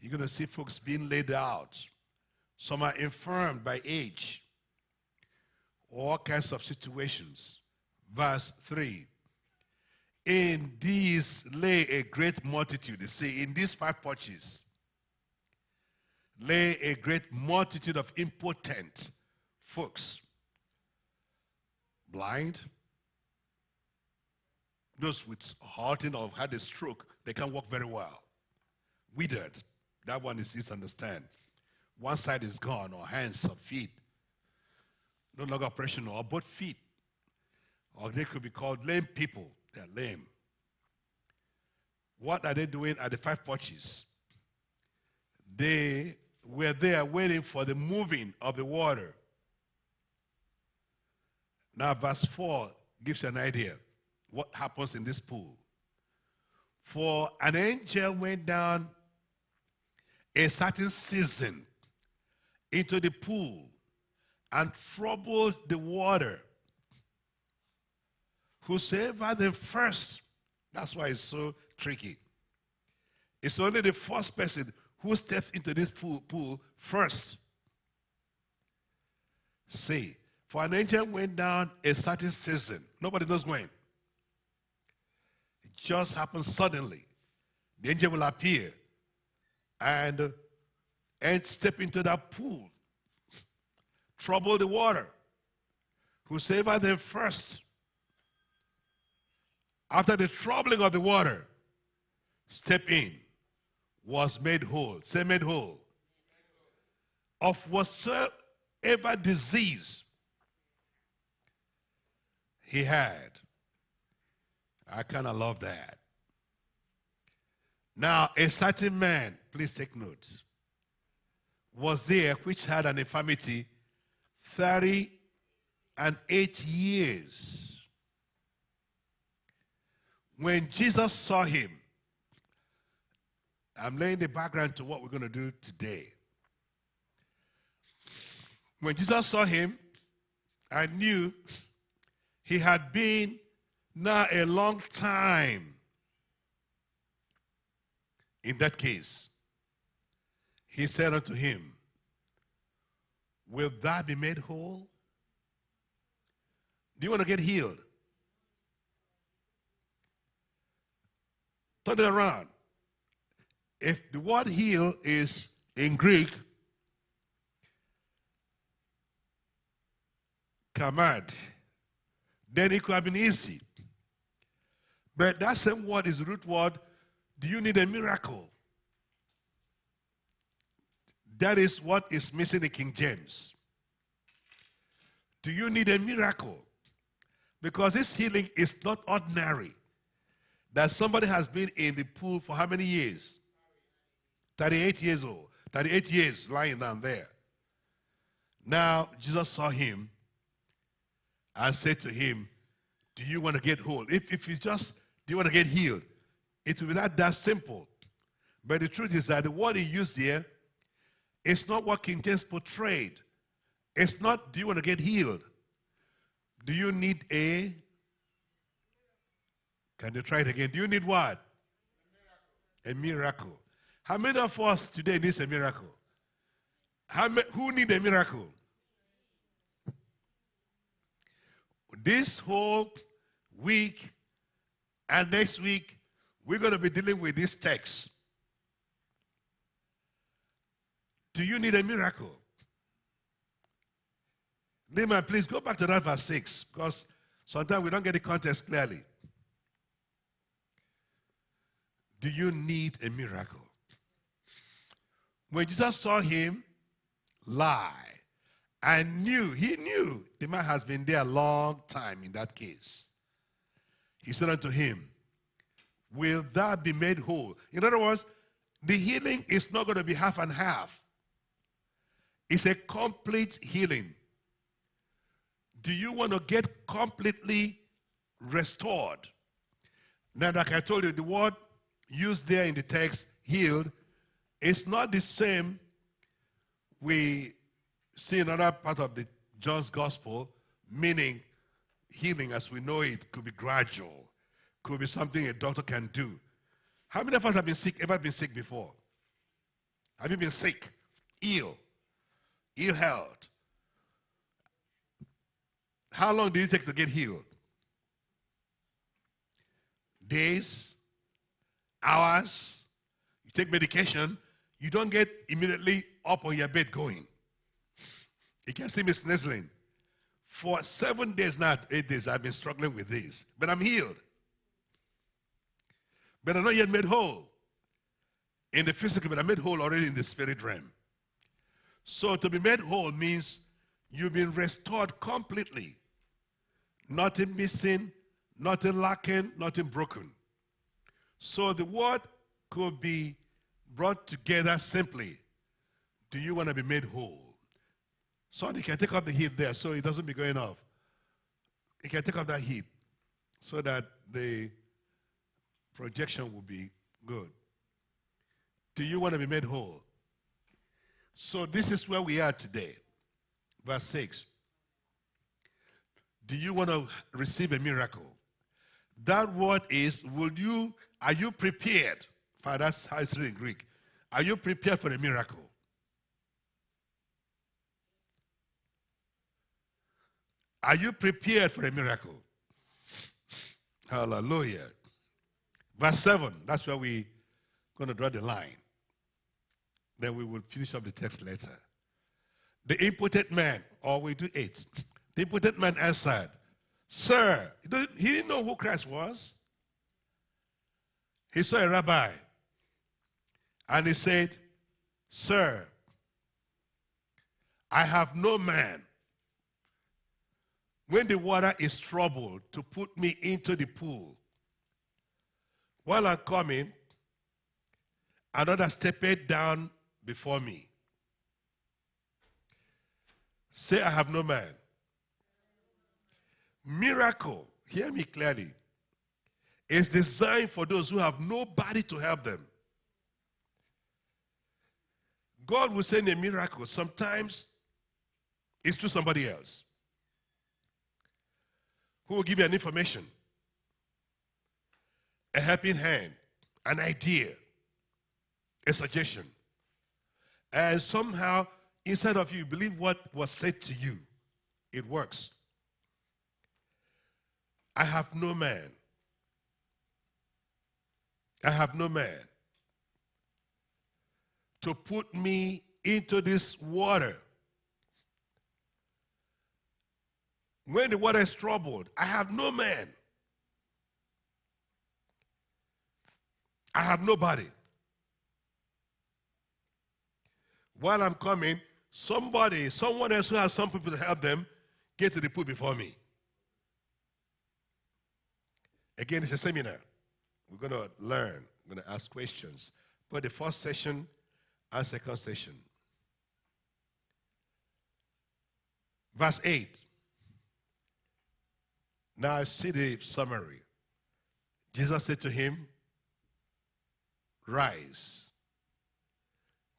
You're going to see folks being laid out. Some are infirmed by age. All kinds of situations. Verse 3. In these lay a great multitude. You see, in these 5 porches lay a great multitude of impotent folks. Blind, those with halting or had a stroke, they can't walk very well. Withered, that one is easy to understand. One side is gone, or hands or feet, no longer operational, or both feet. Or they could be called lame people. They're lame. What are they doing at the 5 porches? They were there waiting for the moving of the water. Now verse 4 gives you an idea what happens in this pool. For an angel went down a certain season into the pool and troubled the water. Whosoever then first, that's why it's so tricky. It's only the first person who steps into this pool first. See, for an angel went down a certain season. Nobody knows when. It just happens suddenly. The angel will appear and step into that pool, trouble the water. Whosoever then first, after the troubling of the water, step in, was made whole. Say made whole. Of whatsoever disease he had. I kind of love that. Now, a certain man, please take note, was there which had an infirmity 38 years. When Jesus saw him, I'm laying the background to what we're going to do today. When Jesus saw him, I knew he had been now a long time in that case. He said unto him, will thou be made whole? Do you want to get healed? Turn it around. If the word heal is in Greek, command, then it could have been easy. But that same word is the root word. Do you need a miracle? That is what is missing in King James. Do you need a miracle? Because this healing is not ordinary. That somebody has been in the pool for how many years? 38 years old. 38 years lying down there. Now, Jesus saw him and said to him, do you want to get whole? If you just, do you want to get healed? It will be not that simple. But the truth is that the word he used here is not what King James portrayed. It's not, do you want to get healed? Do you need a, can you try it again? Do you need what? A miracle. How many of us today needs a miracle? Who need a miracle? This whole week and next week, we're going to be dealing with this text. Do you need a miracle? Nehemiah, please go back to that verse 6, because sometimes we don't get the context clearly. Do you need a miracle? When Jesus saw him lie, he knew the man has been there a long time in that case. He said unto him, will thou be made whole? In other words, the healing is not going to be half and half. It's a complete healing. Do you want to get completely restored? Now, like I told you, the word used there in the text, healed, is not the same we see in another part of the John's Gospel, meaning healing as we know it could be gradual, could be something a doctor can do. How many of us have been sick, ever been sick before? Have you been sick, ill health? How long did it take to get healed? Days, hours? You take medication, you don't get immediately up on your bed going. You can see me snizzling. For 7 days now, 8 days, I've been struggling with this. But I'm healed. But I'm not yet made whole in the physical, but I'm made whole already in the spirit realm. So to be made whole means you've been restored completely. Nothing missing, nothing lacking, nothing broken. So the word could be brought together simply. Do you want to be made whole? Sonny can take off the heat there so it doesn't be going off. It can take off that heat so that the projection will be good. Do you want to be made whole? So this is where we are today. Verse 6. Do you want to receive a miracle? That word is, are you prepared? Father, that's how it's written in Greek. Are you prepared for a miracle? Are you prepared for a miracle? Hallelujah. Verse 7, that's where we're going to draw the line. Then we will finish up the text later. The impotent man, or we do 8. The impotent man answered, Sir, he didn't know who Christ was. He saw a rabbi, and he said, Sir, I have no man when the water is troubled to put me into the pool. While I'm coming, another stepped down before me. Say, I have no man. Miracle, hear me clearly, is designed for those who have nobody to help them. God will send a miracle. Sometimes it's to somebody else who will give you an information, a helping hand, an idea, a suggestion. And somehow, inside of you believe what was said to you. It works. I have no man. I have no man to put me into this water. When the water is troubled, I have no man. I have nobody. While I'm coming, someone else who has some people to help them, get to the pool before me. Again, it's a seminar. We're going to learn. We're going to ask questions. But the first session and second session. Verse 8. Now see the summary. Jesus said to him, Rise,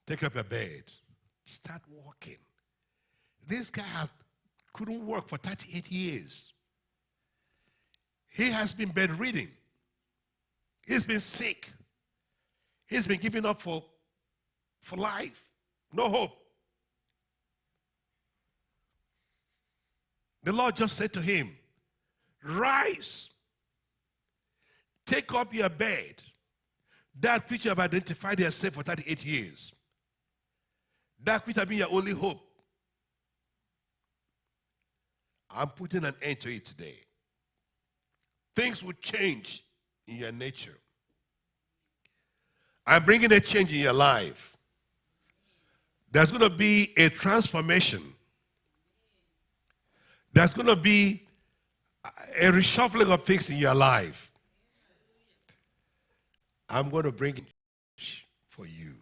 take up your bed, start walking. This guy couldn't work for 38 years. He has been bedridden. He's been sick. He's been giving up for life. No hope. The Lord just said to him, Rise, take up your bed. That which you have identified yourself for 38 years. That which has been your only hope. I'm putting an end to it today. Things will change in your nature. I'm bringing a change in your life. There's going to be a transformation. There's going to be a reshuffling of things in your life. I'm going to bring it for you.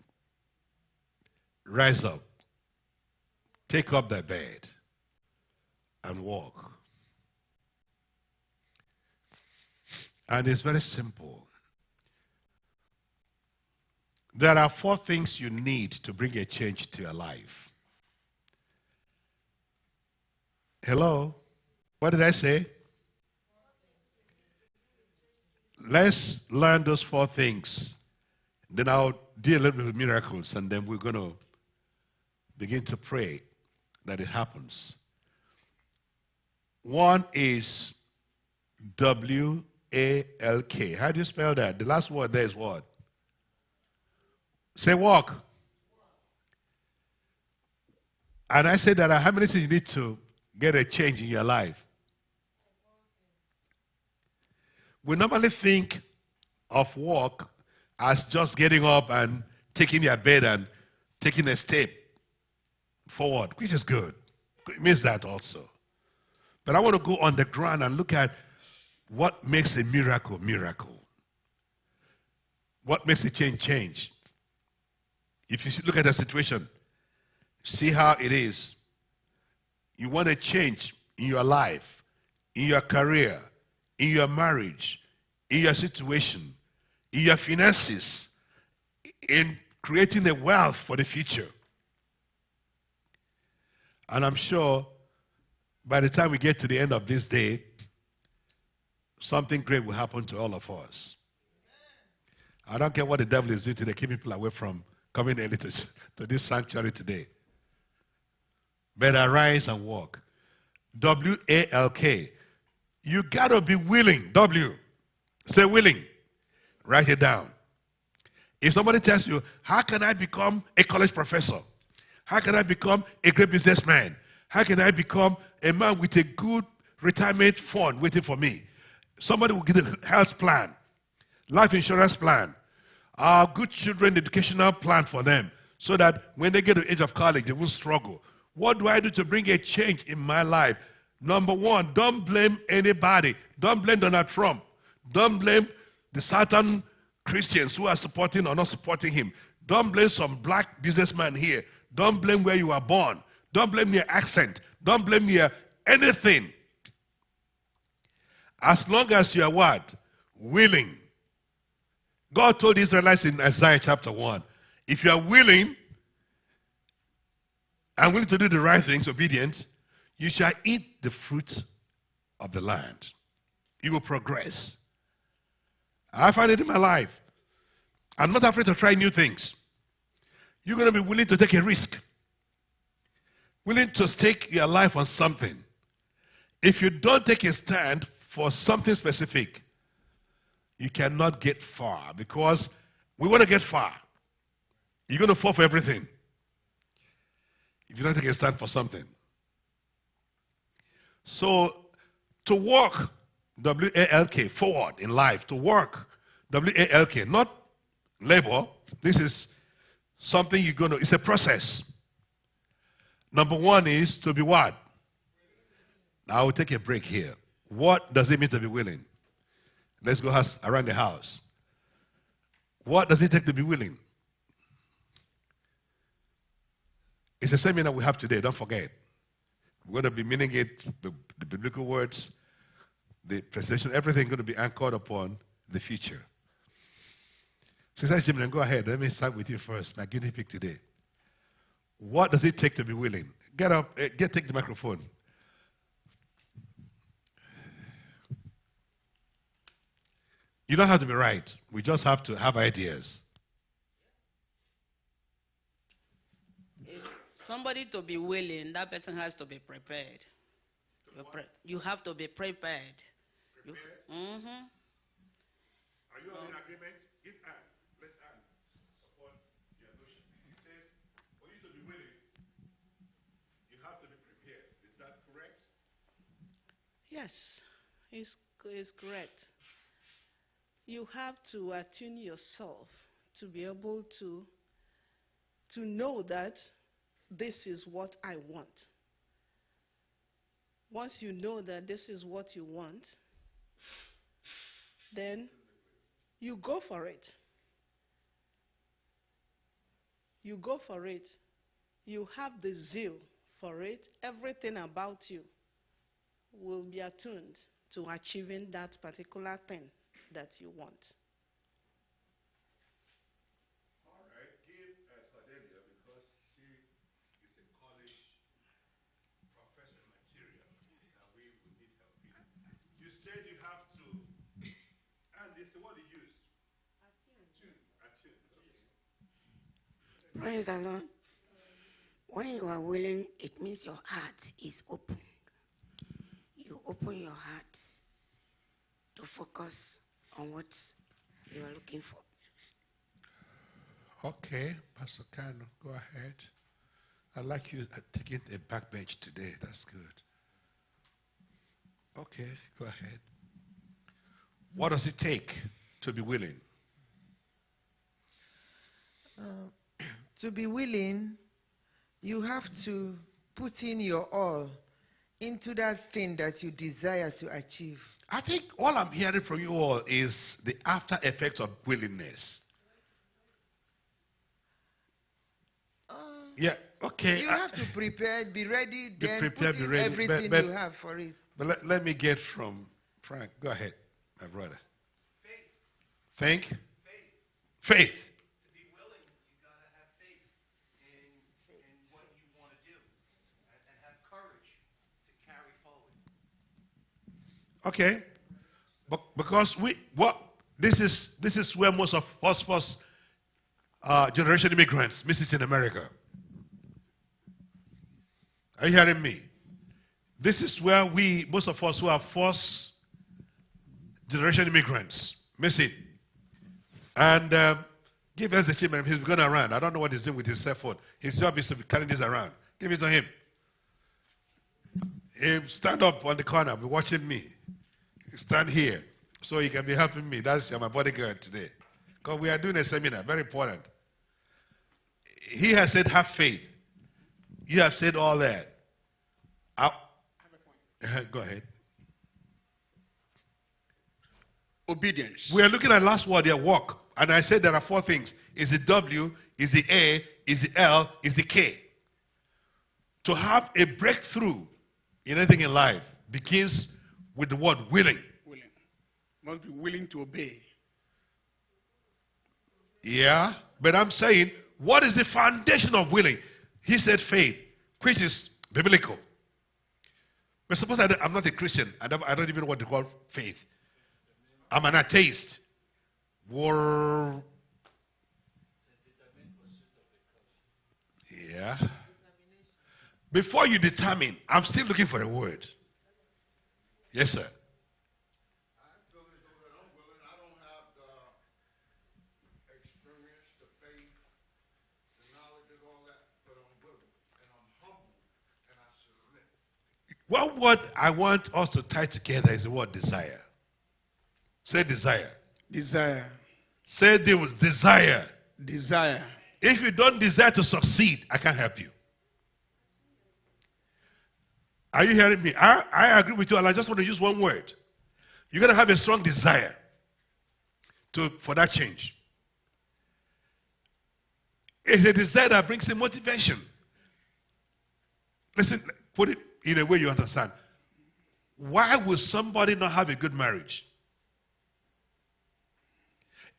Rise up. Take up thy bed and walk. And it's very simple. There are 4 things you need to bring a change to your life. Hello? What did I say? Let's learn those 4 things. Then I'll do a little bit of miracles, and then we're going to begin to pray that it happens. One is W-A-L-K. How do you spell that? The last word there is what? Say walk. And I say that how many things you need to get a change in your life? We normally think of walk as just getting up and taking your bed and taking a step forward, which is good. It means that also. But I want to go on the ground and look at what makes a miracle miracle. What makes a change. If you look at the situation, see how it is. You want a change in your life, in your career, in your marriage, in your situation, in your finances, in creating a wealth for the future. And I'm sure by the time we get to the end of this day, something great will happen to all of us. I don't care what the devil is doing today, keep people away from coming early to this sanctuary today. But arise and walk. W-A-L-K. You got to be willing. W. Say willing. Write it down. If somebody tells you, how can I become a college professor? How can I become a great businessman? How can I become a man with a good retirement fund waiting for me? Somebody will give a health plan, life insurance plan, good children educational plan for them, so that when they get to the age of college, they won't struggle. What do I do to bring a change in my life? Number one, don't blame anybody. Don't blame Donald Trump. Don't blame the Satan Christians who are supporting or not supporting him. Don't blame some black businessman here. Don't blame where you were born. Don't blame your accent. Don't blame your anything. As long as you are what? Willing. God told the Israelites in Isaiah chapter 1, if you are willing and willing to do the right things, obedient, you shall eat the fruit of the land. You will progress. I find it in my life. I'm not afraid to try new things. You're going to be willing to take a risk. Willing to stake your life on something. If you don't take a stand for something specific, you cannot get far, because we want to get far. You're going to fall for everything if you don't take a stand for something. So, to walk, W-A-L-K, forward in life, to work, W-A-L-K, not labor. This is something you're going to, it's a process. Number one is to be what? Now, I will take a break here. What does it mean to be willing? Let's go around the house. What does it take to be willing? It's the seminar we have today, don't forget. We're going to be meaning it, the biblical words, the presentation, everything going to be anchored upon the future. Sister Jimmy, go ahead. Let me start with you first, my guinea pig today. What does it take to be willing? Get up, take the microphone. You don't have to be right. We just have to have ideas. If somebody to be willing, that person has to be prepared. You have to be prepared. Prepared? Are you all in agreement? Give Anne. Let Anne support your notion. He says, for you to be willing, you have to be prepared. Is that correct? Yes, it's correct. You have to attune yourself to be able to know that this is what I want. Once you know that this is what you want, then you go for it. You go for it. You have the zeal for it. Everything about you will be attuned to achieving that particular thing that you want. All right. Give Cordelia, because she is a college professor material, and we will need help here. You said you have to, and it's the word you used. Attune. Okay. Praise the Lord. When you are willing, it means your heart is open. You open your heart to focus on what you are looking for. Okay, Pastor Kano, go ahead. I like you taking a backbench today. That's good. Okay, go ahead. What does it take to be willing? To be willing, you have to put in your all into that thing that you desire to achieve. I think all I'm hearing from you all is the after effect of willingness. Yeah, okay. You have to prepare, be ready, Be then prepared, put be in ready. everything But- you have for it. But let me get from Frank. Go ahead, my brother. Think? Faith. To be willing, you got to have faith in what you want to do and have courage to carry forward. Okay. But because this is where most of us first generation immigrants miss it in America. Are you hearing me? This is where most of us who are first generation immigrants miss it. And give us the chairman. He's going around. I don't know what he's doing with his cell phone. His job is to be carrying this around. Give it to him. He stand up on the corner, be watching me. Stand here so he can be helping me. That's my bodyguard today. Because we are doing a seminar, very important. He has said, have faith. You have said all that. I have a point. Go ahead. Obedience. We are looking at last word here, walk. And I said there are 4 things. Is the W, is the A, is the L, is the K. To have a breakthrough in anything in life begins with the word willing. Willing. Must be willing to obey. Yeah, but I'm saying, what is the foundation of willing? He said faith, which is biblical. But suppose I'm not a Christian. I don't even know what they call faith. I'm an atheist. Yeah. Before you determine, I'm still looking for a word. Yes, sir. I feel as though that I'm willing. I don't have the experience, the faith, the knowledge, and all that, but I'm willing, and I'm humble, and I submit. One word I want us to tie together is the word desire. Say desire. Desire. Say there was desire. Desire. If you don't desire to succeed, I can't help you. Are you hearing me? I agree with you, and I just want to use one word. You're going to have a strong desire for that change. It's a desire that brings the motivation. Listen, put it in a way you understand. Why would somebody not have a good marriage?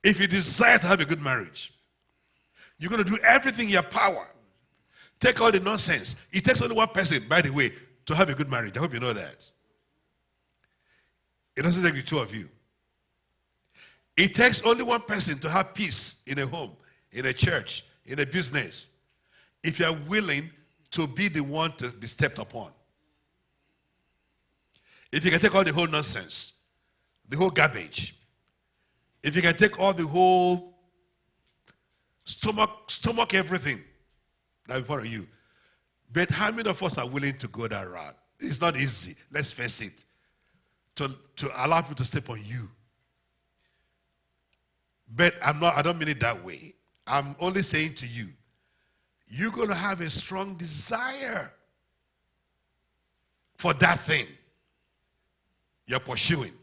If you desire to have a good marriage, you're going to do everything in your power. Take all the nonsense. It takes only one person, by the way, to have a good marriage. I hope you know that. It doesn't take the 2 of you. It takes only one person to have peace in a home, in a church, in a business, if you are willing to be the one to be stepped upon. If you can take all the whole nonsense, the whole garbage, if you can take all the whole stomach everything that will follow you. But how many of us are willing to go that route? It's not easy. Let's face it. To allow people to step on you. But I don't mean it that way. I'm only saying to you, you're going to have a strong desire for that thing you're pursuing.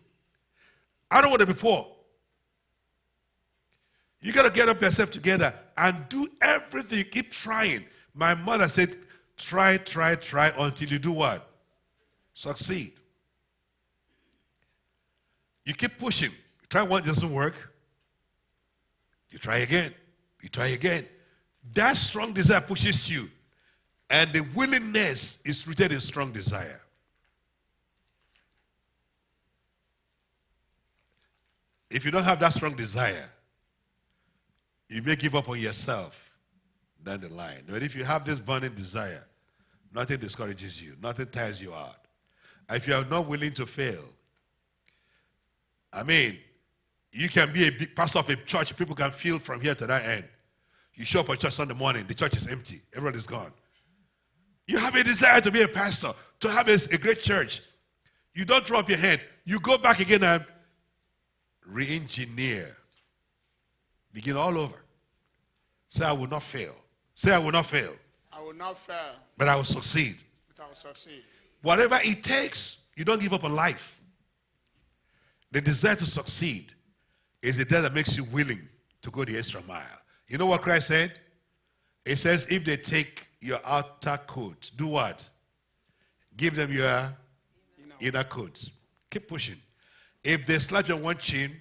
I don't want to be poor. You got to get up yourself together and do everything. Keep trying. My mother said, try until you do what? Succeed. You keep pushing. You try one, it doesn't work. You try again. You try again. That strong desire pushes you. And the willingness is rooted in strong desire. If you don't have that strong desire, you may give up on yourself down the line. But if you have this burning desire, nothing discourages you, nothing tires you out. If you are not willing to fail, I mean, you can be a big pastor of a church, people can feel from here to that end. You show up at church Sunday morning, the church is empty, everybody's gone. You have a desire to be a pastor, to have a great church. You don't throw up your hand. You go back again and re-engineer. Begin all over. Say, I will not fail. Say, I will not fail. I will not fail, But I will succeed. but I will succeed. Whatever it takes, you don't give up on life. The desire to succeed is the desire that makes you willing to go the extra mile. You know what Christ said? He says, if they take your outer coat, do what? Give them your inner coat. Keep pushing. If they slap you on one chin,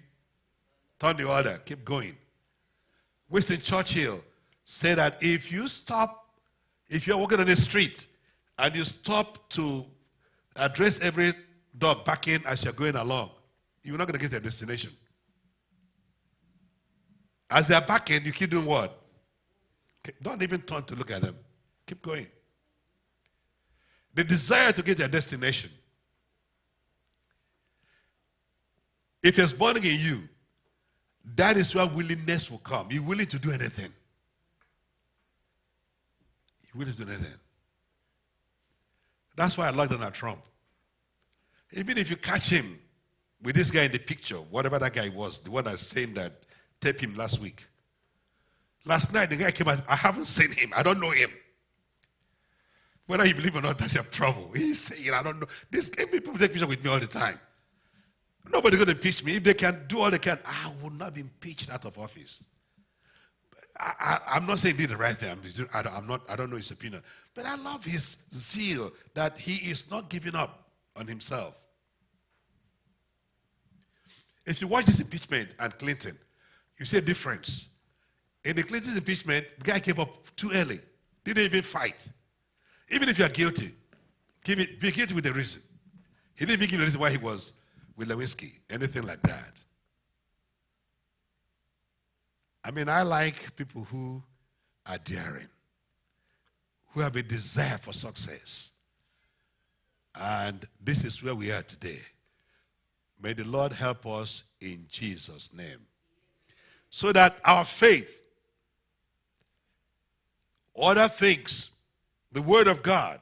turn the other. Keep going. Winston Churchill said that if you're walking on the street and you stop to address every dog barking as you're going along, you're not going to get to your destination. As they're barking, you keep doing what? Don't even turn to look at them. Keep going. The desire to get to your destination, if it's burning in you, that is where willingness will come. You're willing to do anything. You're willing to do anything. That's why I like Donald Trump. Even if you catch him with this guy in the picture, whatever that guy was, the one that's saying that taped him last week. Last night, the guy came out, I haven't seen him. I don't know him. Whether you believe or not, that's your trouble. He's saying, I don't know. People take pictures with me all the time. Nobody's going to impeach me. If they can do all they can, I will not be impeached out of office. I'm not saying he did the right thing. I don't know his opinion. But I love his zeal that he is not giving up on himself. If you watch this impeachment and Clinton, you see a difference. In the Clinton's impeachment, the guy gave up too early. Didn't even fight. Even if you are guilty, be guilty with a reason. He didn't even give the reason why he was with Lewinsky, anything like that. I mean, I like people who are daring, who have a desire for success. And this is where we are today. May the Lord help us in Jesus' name. So that our faith, other things, the Word of God,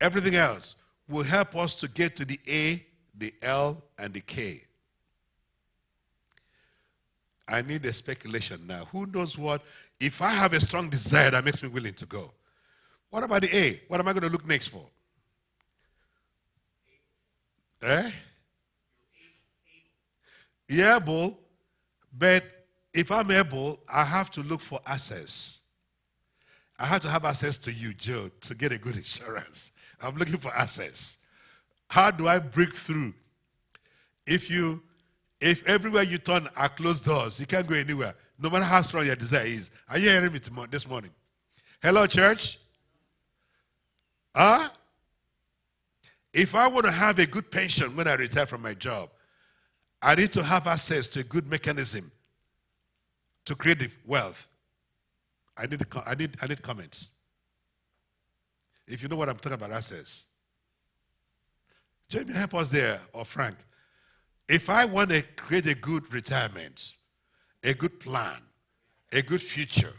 everything else will help us to get to the A, the L, and the K. I need a speculation now. Who knows what? If I have a strong desire that makes me willing to go, what about the A? What am I going to look next for? Yeah, able, but if I'm able, I have to look for access. I have to have access to you, Joe, to get a good insurance. I'm looking for access. How do I break through? If everywhere you turn are closed doors, you can't go anywhere, no matter how strong your desire is. Are you hearing me this morning? Hello, church? If I want to have a good pension when I retire from my job, I need to have access to a good mechanism to create the wealth. I need comments. If you know what I'm talking about, access. Jamie, help us there, or Frank. If I want to create a good retirement, a good plan, a good future,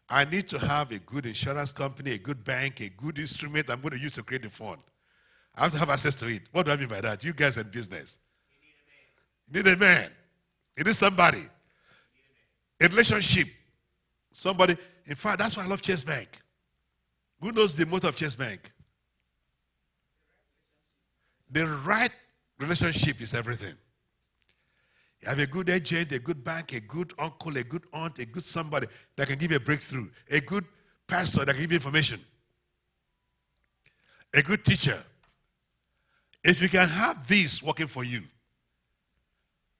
I need to have a good insurance company, a good bank, a good instrument I'm going to use to create the fund. I have to have access to it. What do I mean by that? You guys in business. You need a man. You need somebody. A relationship. Somebody. In fact, that's why I love Chase Bank. Who knows the motto of Chase Bank? The right relationship is everything. You have a good agent, a good bank, a good uncle, a good aunt, a good somebody that can give you a breakthrough, a good pastor that can give you information, a good teacher. If you can have this working for you,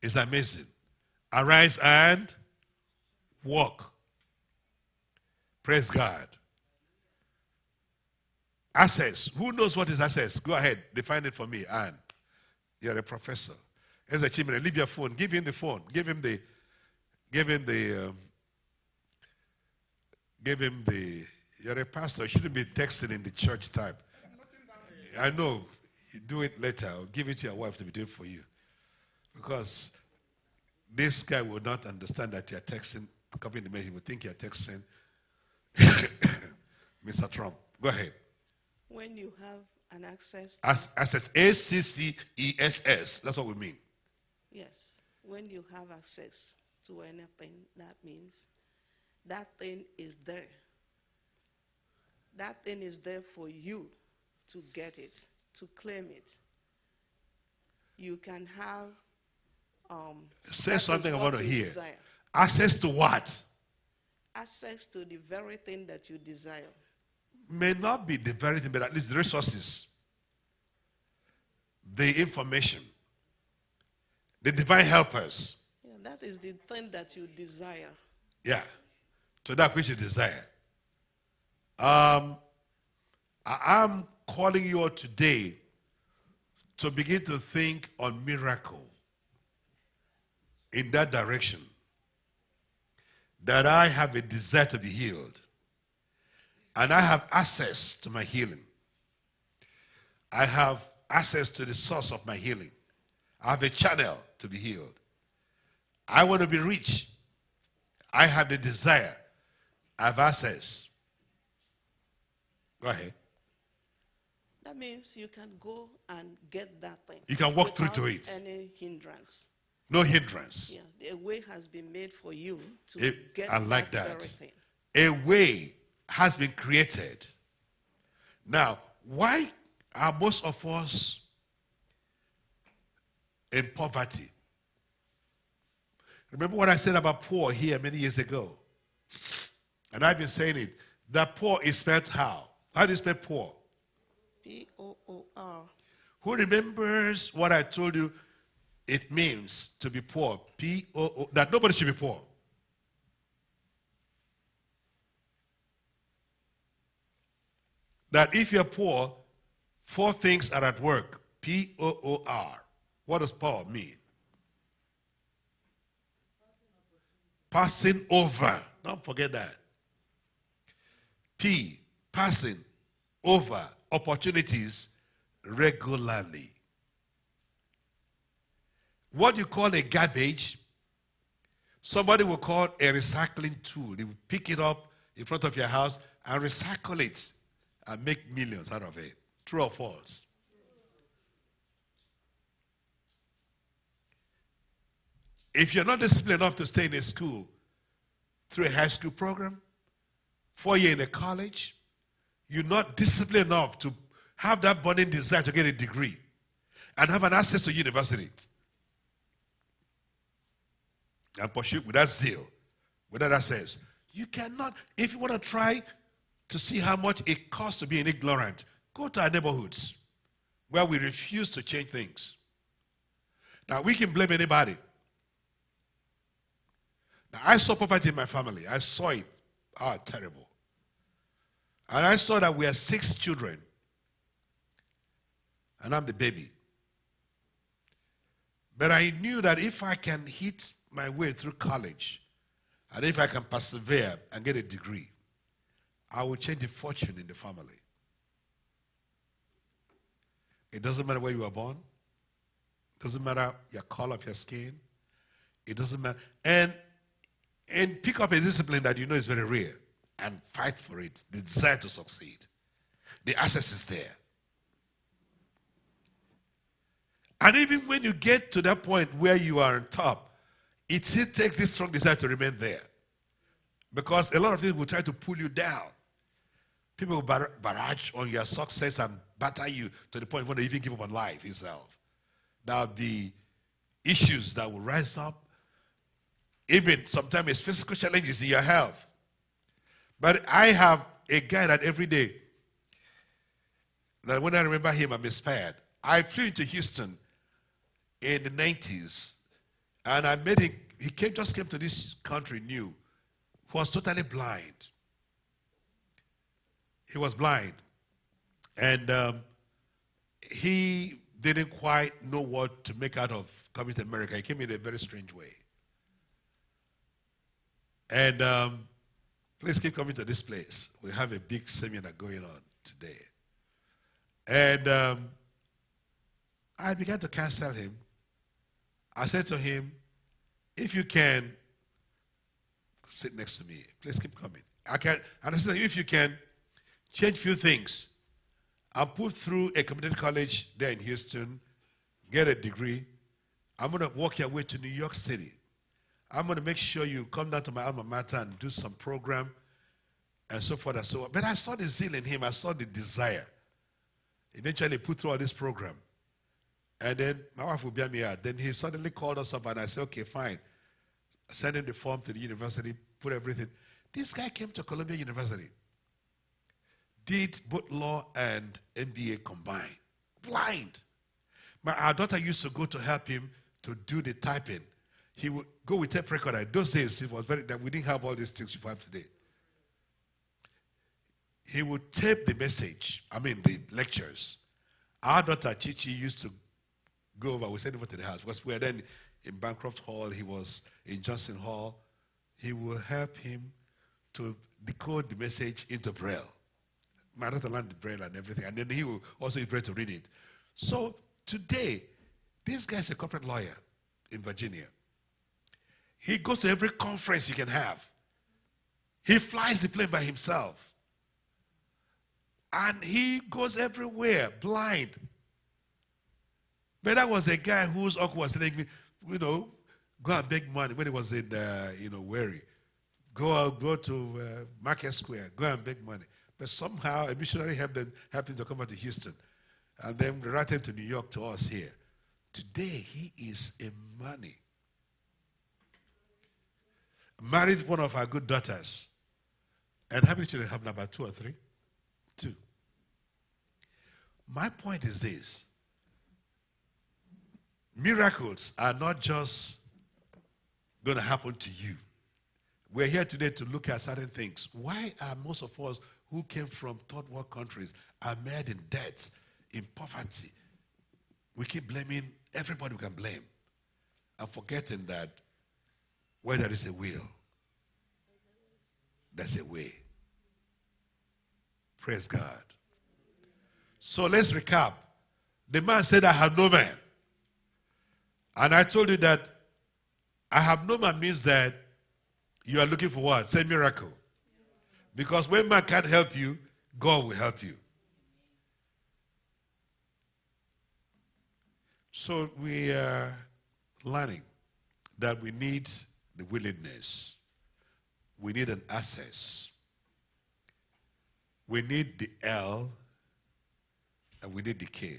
it's amazing. Arise and walk. Praise God. Access. Who knows what is access? Go ahead. Define it for me, Anne. You're a professor. As a chimney, leave your phone. Give him the phone. Give him the Give him you're a pastor, you shouldn't be texting in the church type. I know, you do it later. I'll give it to your wife to be doing for you. Because this guy will not understand that you're texting, copying the mail. He will think you're texting Mr. Trump. Go ahead. When you have an access, Access, ACCESS. That's what we mean. yes, when you have access to anything, that means that thing is there. That thing is there for you to get it, to claim it. You can have. Say that is something I what want to you hear. desire. Access to what? Access to the very thing that you desire. May not be the very thing, but at least the resources, the information, the divine helpers. Yeah, that is the thing that you desire. Yeah, to that which you desire. I'm calling you all today to begin to think on miracle in that direction. That I have a desire to be healed. And I have access to my healing. I have access to the source of my healing. I have a channel to be healed. I want to be rich. I have the desire. I have access. Go ahead. That means you can go and get that thing. You can walk through to without it. Any hindrance. No hindrance. Yeah, the way has been made for you to get I like that that. very thing. A way has been created. Now, why are most of us in poverty? Remember what I said about poor here many years ago? And I've been saying it. That poor is spelled how? How do you spell poor? P-O-O-R. Who remembers what I told you it means to be poor? P-O-O, that nobody should be poor. That if you're poor, 4 things are at work. P-O-O-R. What does poor mean? Passing over. Don't forget that. P, passing over opportunities regularly. What you call a garbage, somebody will call a recycling tool. They will pick it up in front of your house and recycle it and make millions out of it. True or false? If you're not disciplined enough to stay in a school through a high school program, 4 years in a college, you're not disciplined enough to have that burning desire to get a degree and have an access to university and pursue with that zeal, with that access. You cannot, if you want to try to see how much it costs to be an ignorant, go to our neighborhoods where we refuse to change things. Now, we can blame anybody. Now, I saw poverty in my family. I saw it. Ah, terrible. And I saw that we are 6 children. And I'm the baby. But I knew that if I can hit my way through college, and if I can persevere and get a degree, I will change the fortune in the family. It doesn't matter where you were born. It doesn't matter your color of your skin. It doesn't matter. And pick up a discipline that you know is very rare and fight for it. The desire to succeed. The access is there. And even when you get to that point where you are on top, it still takes this strong desire to remain there. Because a lot of things will try to pull you down. People will barrage on your success and batter you to the point when they even give up on life itself. There will be issues that will rise up. Even sometimes it's physical challenges in your health. But I have a guy that every day, that when I remember him, I'm inspired. I flew into Houston in the 90s, and I met him. He just came to this country new. He was totally blind. He was blind. And he didn't quite know what to make out of coming to America. He came in a very strange way. And Please keep coming to this place. We have a big seminar going on today. And I began to counsel him. I said to him, if you can, sit next to me. Please keep coming. And I said, if you can, change few things. I'll put through a community college there in Houston, get a degree. I'm going to work your way to New York City. I'm going to make sure you come down to my alma mater and do some program and so forth and so on. But I saw the zeal in him. I saw the desire. Eventually, put through all this program. And then my wife will bear me out. Then he suddenly called us up and I said, okay, fine. Send him the form to the university, put everything. This guy came to Columbia University. Did both law and MBA combined. Blind. Our daughter used to go to help him to do the typing. He would go with tape recorder. Those days, it was that we didn't have all these things you have today. He would tape the message, the lectures. Our daughter, Chichi, used to go over. We sent over to the house because we were then in Bancroft Hall. He was in Johnson Hall. He would help him to decode the message into Braille. My daughter learned the Braille and everything. And then he will also use Braille to read it. So today, this guy is a corporate lawyer in Virginia. He goes to every conference you can have. He flies the plane by himself. And he goes everywhere, blind. But that was a guy whose uncle was telling me, go and beg money when he was in, Wary. Go to Market Square, go and beg money. But somehow a missionary helped him to come out to Houston. And then they brought him to New York to us here. Today, he is a money. Married one of our good daughters. And how many children have now? About 2 or 3? 2. My point is this. Miracles are not just going to happen to you. We're here today to look at certain things. Why are most of us who came from third world countries are made in debt, in poverty? We keep blaming everybody we can blame and forgetting that where there is a will, there's a way. Praise God. So let's recap. The man said, I have no man. And I told you that I have no man means that you are looking for what? Say miracle. Because when man can't help you, God will help you. So we are learning that we need the willingness. We need an access. We need the L and we need the K.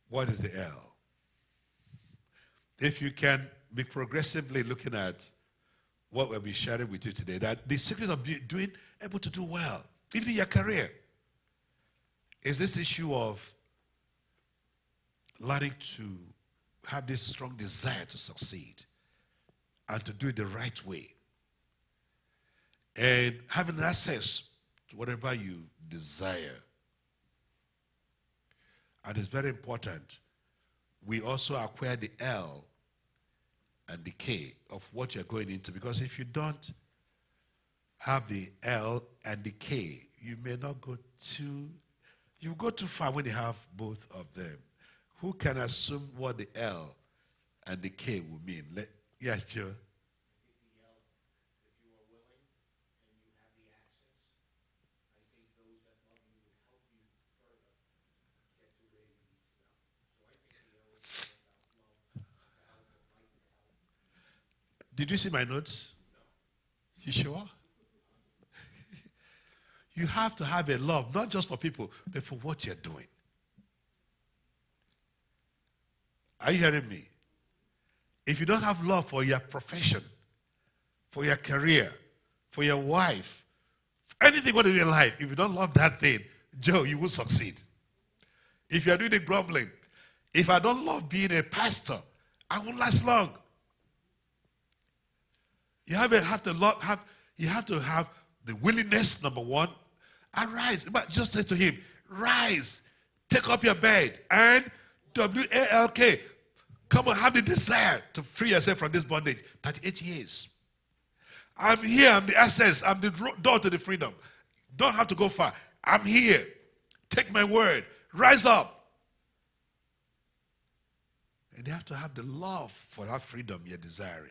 What is the L? If you can be progressively looking at what we'll be sharing with you today, that the secret of being able to do well, even in your career, is this issue of learning to have this strong desire to succeed and to do it the right way. And having access to whatever you desire. And it's very important. We also acquire the L and the K of what you're going into. Because if you don't have the L and the K, you may not go too, you go too far when you have both of them. Who can assume what the L and the K will mean? Yes, Joe. Did you see my notes? You sure? You have to have a love, not just for people, but for what you're doing. Are you hearing me? If you don't have love for your profession, for your career, for your wife, anything you want to do in life, if you don't love that thing, Joe, you will succeed. If you're doing it grumbling, if I don't love being a pastor, I won't last long. You have to have the willingness, number one. Arise. Just say to him, rise, take up your bed, and WALK. Come on, have the desire to free yourself from this bondage. 38 years. I'm here. I'm the access. I'm the door to the freedom. Don't have to go far. I'm here. Take my word. Rise up. And you have to have the love for that freedom you're desiring.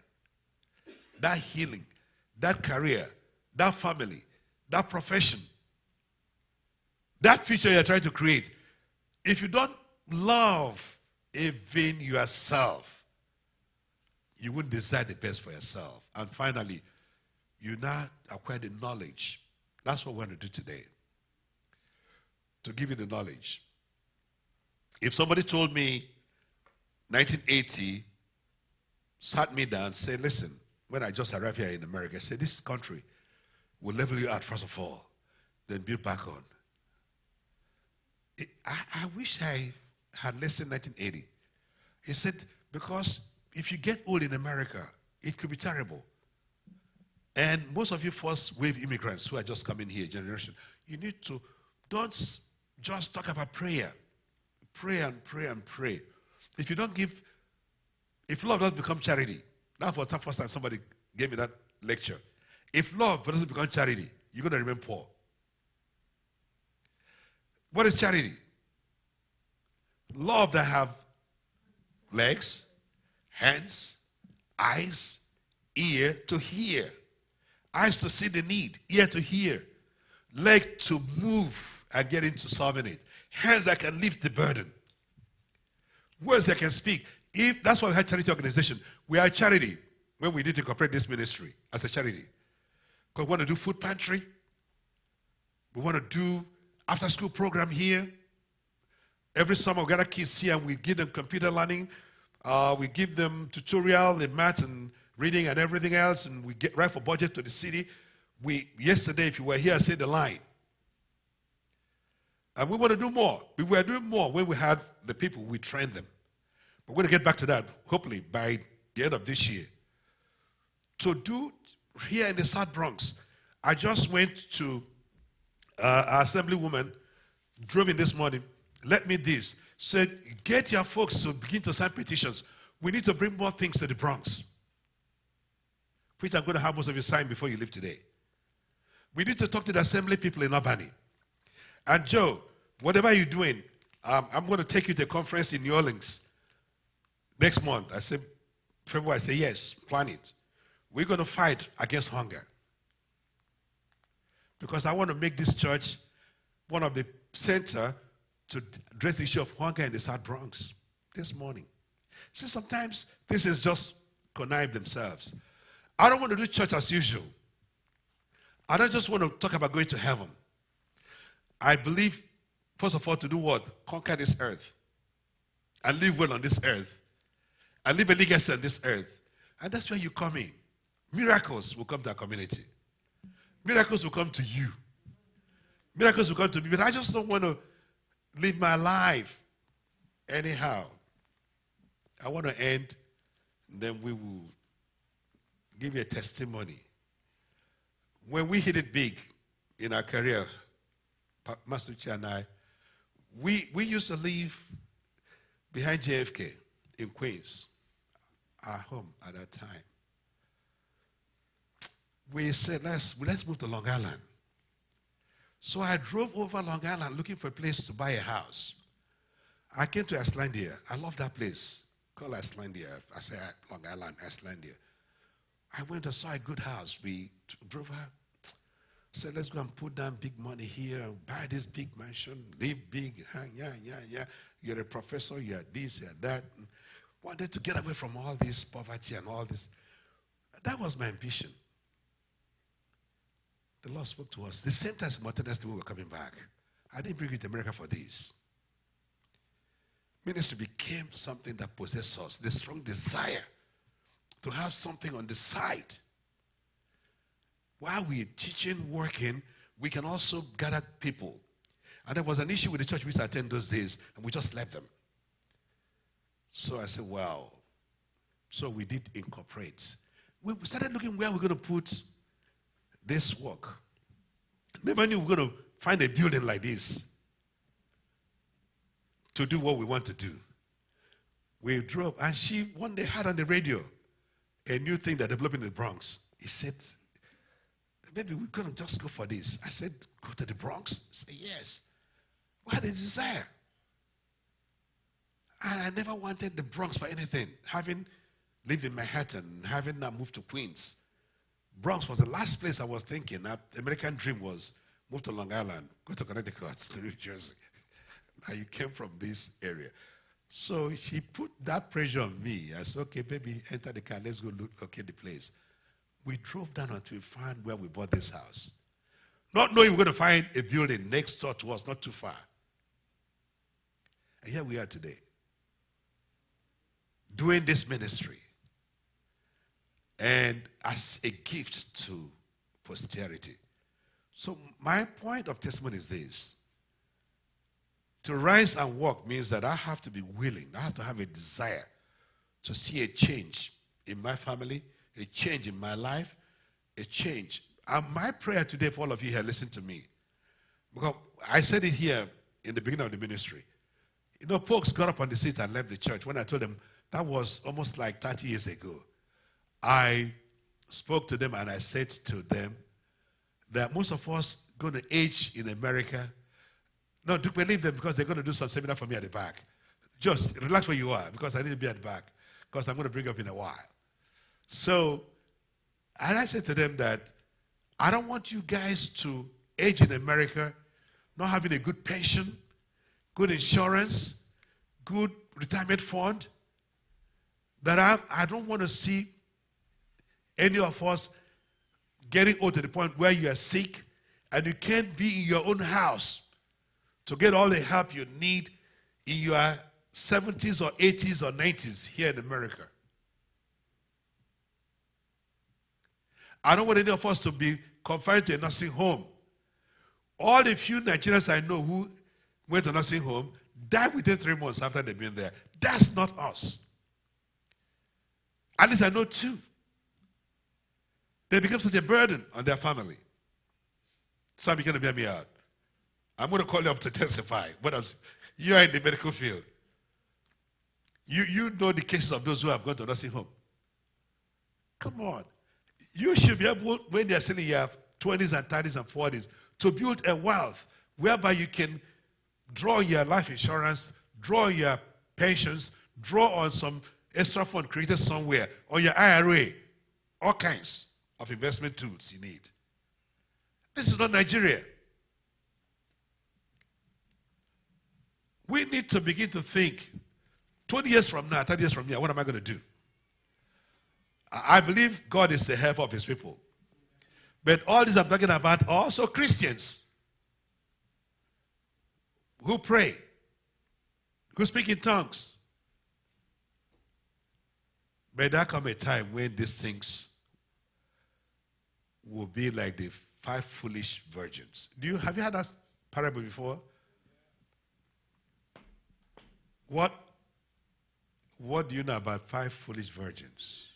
That healing, that career, that family, that profession, that future you're trying to create. If you don't love even yourself, you wouldn't desire the best for yourself. And finally, you now acquire the knowledge. That's what we're going to do today. To give you the knowledge. If somebody told me 1980, sat me down, said, listen, when I just arrived here in America, I said, this country will level you out first of all, then build back on. I wish I had listened 1980. He said, because if you get old in America, it could be terrible. And most of you first wave immigrants who are just coming here, generation, you need to, don't just talk about prayer. Pray and pray and pray. If you don't give, if love doesn't become charity, that was the first time somebody gave me that lecture. If love doesn't become charity, you're going to remain poor. What is charity? Love that have legs, hands, eyes, ear to hear. Eyes to see the need, ear to hear, leg to move and get into solving it, hands that can lift the burden, words that can speak. If that's why we had charity organization. We are a charity when we need to incorporate this ministry as a charity. Because we want to do food pantry. We want to do after school program here. Every summer we gather kids here and we give them computer learning. We give them tutorial in math and reading and everything else, and we get right for budget to the city. Yesterday, if you were here, I said the line. And we want to do more. We were doing more when we had the people, we trained them. But we're going to get back to that, hopefully, by the end of this year. To do here in the South Bronx, I just went to our assemblywoman, drove in this morning, let me this, said, get your folks to begin to sign petitions. We need to bring more things to the Bronx, which I'm going to have most of you sign before you leave today. We need to talk to the assembly people in Albany. And Joe, whatever you're doing, I'm going to take you to a conference in New Orleans next month. I said, February, I say, yes, plan it. We're going to fight against hunger. Because I want to make this church one of the center to address the issue of hunger in the South Bronx this morning. See, sometimes this is just connive themselves. I don't want to do church as usual. I don't just want to talk about going to heaven. I believe, first of all, to do what? Conquer this earth. And live well on this earth. And live a legacy on this earth. And that's where you come in. Miracles will come to our community. Miracles will come to you. Miracles will come to me. But I just don't want to live my life anyhow. I want to end, and then we will give you a testimony. When we hit it big in our career, Master Uche and I, we used to live behind JFK in Queens, our home at that time. We said, let's move to Long Island. So I drove over Long Island looking for a place to buy a house. I came to Icelandia. I love that place called Icelandia. I say Long Island, Icelandia. I went and saw a good house. We drove her. Said, let's go and put down big money here and buy this big mansion, live big. Yeah. You're a professor, you're this, you're that. And wanted to get away from all this poverty and all this. That was my ambition. The Lord spoke to us. The same time simultaneously we were coming back. I didn't bring you to America for this. Ministry became something that possessed us. The strong desire to have something on the side. While we're teaching, working, we can also gather people. And there was an issue with the church we used to attend those days, and we just left them. So I said, wow. So we did incorporate. We started looking where we're going to put this work. Never knew we were going to find a building like this to do what we want to do. We drove, and she one day had on the radio a new thing that developed in the Bronx. He said, maybe we're going to just go for this. I said, go to the Bronx? He said, yes. What a desire. And I never wanted the Bronx for anything. Having lived in Manhattan, having now moved to Queens, Bronx was the last place I was thinking. The American dream was move to Long Island, go to Connecticut, to New Jersey. Now you came from this area. So she put that pressure on me. I said, okay, baby, enter the car. Let's go locate the place. We drove down until we found where we bought this house. Not knowing we we're going to find a building next door to us, not too far. And here we are today, doing this ministry. And as a gift to posterity. So my point of testimony is this. To rise and walk means that I have to be willing. I have to have a desire to see a change in my family, a change in my life, a change. And my prayer today for all of you here, listen to me. Because I said it here in the beginning of the ministry. You know, folks got up on the seat and left the church when I told them that was almost like 30 years ago. I spoke to them and I said to them that most of us going to age in America. No, don't believe them because they're going to do some seminar for me at the back. Just relax where you are because I need to be at the back because I'm going to bring up in a while. So, and I said to them that I don't want you guys to age in America not having a good pension, good insurance, good retirement fund. That I don't want to see any of us getting old to the point where you are sick and you can't be in your own house to get all the help you need in your 70s or 80s or 90s here in America. I don't want any of us to be confined to a nursing home. All the few Nigerians I know who went to nursing home died within 3 months after they've been there. That's not us. At least I know two. They become such a burden on their family. Some are going to bear me out. I'm going to call you up to testify. You are in the medical field. You know the cases of those who have gone to nursing home. Come on. You should be able, when they're still in your 20s and 30s and 40s, to build a wealth whereby you can draw your life insurance, draw your pensions, draw on some extra fund created somewhere, on your IRA, all kinds of investment tools you need. This is not Nigeria. We need to begin to think, 20 years from now, 30 years from now, what am I going to do? I believe God is the help of his people. But all this I'm talking about are also Christians who pray, who speak in tongues. But there come a time when these things will be like the 5 foolish virgins. Have you heard that parable before? What do you know about 5 foolish virgins?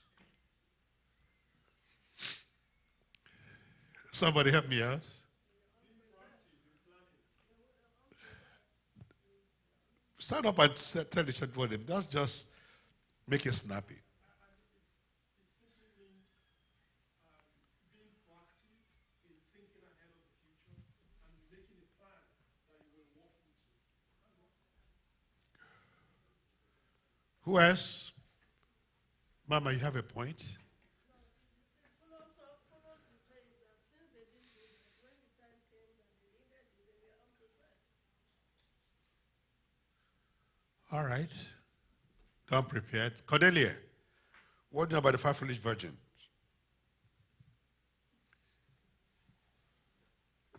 Somebody help me out. Stand up and tell the church for them. That's just make it snappy. Who else? Mama, you have a point? All right. Unprepared. Cordelia, what do you know about the 5 foolish virgins?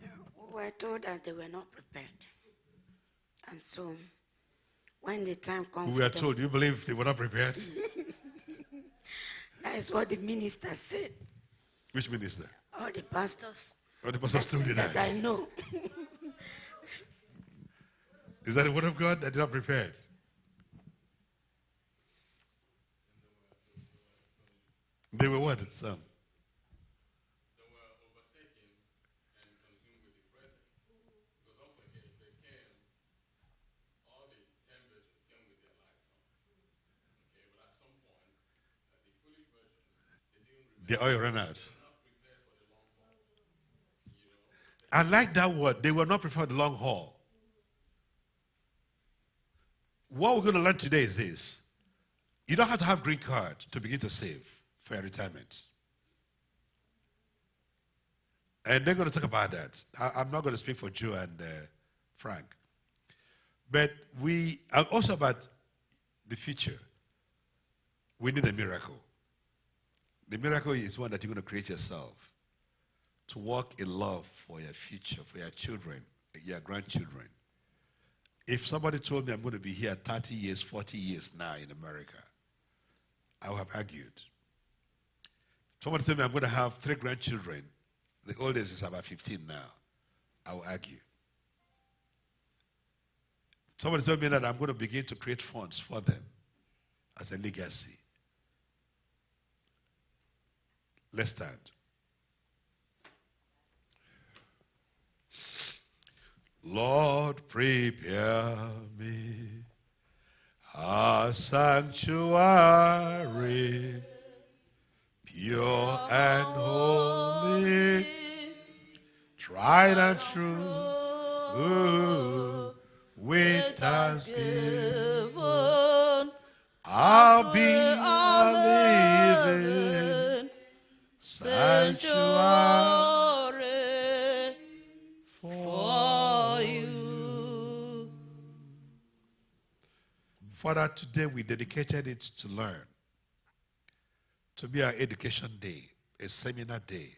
We were told that they were not prepared. And so, when the time comes, We were told. You believe they were not prepared? that is what the minister said. Which minister? All the pastors. All the pastors told you that. That I know. Is that the word of God that they're not prepared? They were what, Sam? They were overtaken and consumed with the present. Because don't forget, they came, all the 10 virgins came with their lights on. The oil ran out. I like that word. They were not prepared for the long haul. What we're going to learn today is this. You don't have to have green card to begin to save for your retirement. And they're going to talk about that. I'm not going to speak for Joe and Frank. But we are also about the future. We need a miracle. The miracle is one that you're going to create yourself. To walk in love for your future, for your children, your grandchildren. If somebody told me I'm going to be here 30 years, 40 years now in America, I would have argued. Somebody told me I'm going to have 3 grandchildren. The oldest is about 15 now. I will argue. Somebody told me that I'm going to begin to create funds for them as a legacy. Let's stand. Lord, prepare me a sanctuary, pure and holy, tried and true, with thanksgiving. I'll be a living sanctuary for you. Father, today we dedicated it to learn, to be our education day, a seminar day.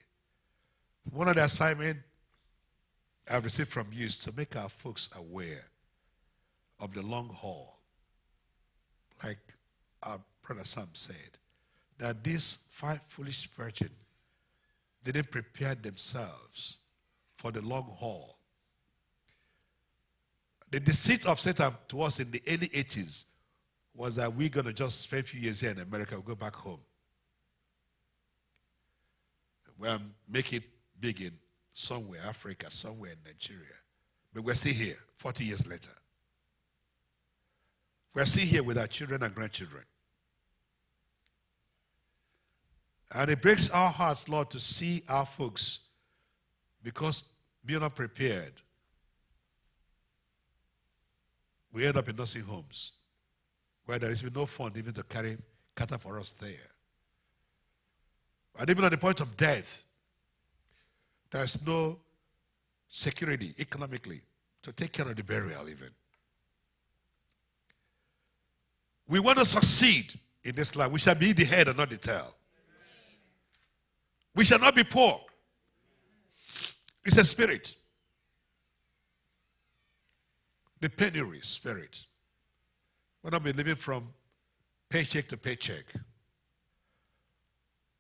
One of the assignments I've received from you is to make our folks aware of the long haul. Like our brother Sam said, that these 5 foolish virgins didn't prepare themselves for the long haul. The deceit of Satan to us in the early 80s was that we're going to just spend a few years here in America, we'll go back home. We'll make it big in somewhere, Africa, somewhere in Nigeria. But we're still here, 40 years later. We're still here with our children and grandchildren. And it breaks our hearts, Lord, to see our folks, because being not prepared, we end up in nursing homes where there is no fund even to cater for us there. And even at the point of death, there's no security economically to take care of the burial even. We want to succeed in this life. We shall be the head and not the tail. We shall not be poor. It's a spirit. The penury spirit. We're not be living from paycheck to paycheck.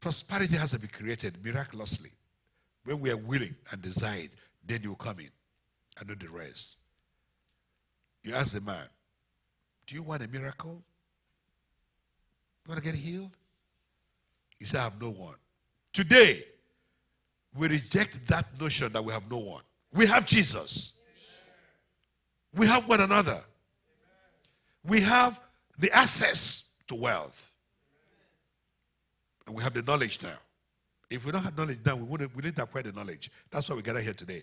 Prosperity has to be created miraculously. When we are willing and decide, then you come in and do the rest. You ask the man, do you want a miracle? You want to get healed? He said, I have no one. Today, we reject that notion that we have no one. We have Jesus. We have one another. We have the access to wealth. And we have the knowledge now. If we don't have knowledge now, we need to acquire the knowledge. That's why we gather here today.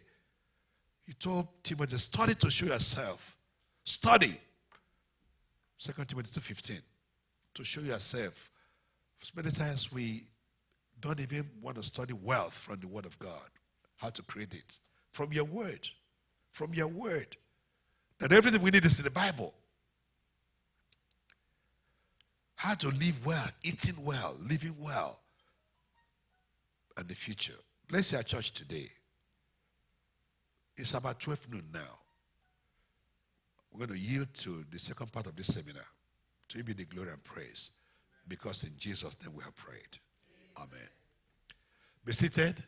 He told Timothy, study to show yourself. Study. 2 Timothy 2:15. To show yourself. So many times we don't even want to study wealth from the Word of God. How to create it. From your Word. From your Word. That everything we need is in the Bible. How to live well, eating well, living well. And the future. Bless your church today. It's about 12 noon now. We're going to yield to the second part of this seminar. To be the glory and praise. Because in Jesus' name we have prayed. Amen. Be seated.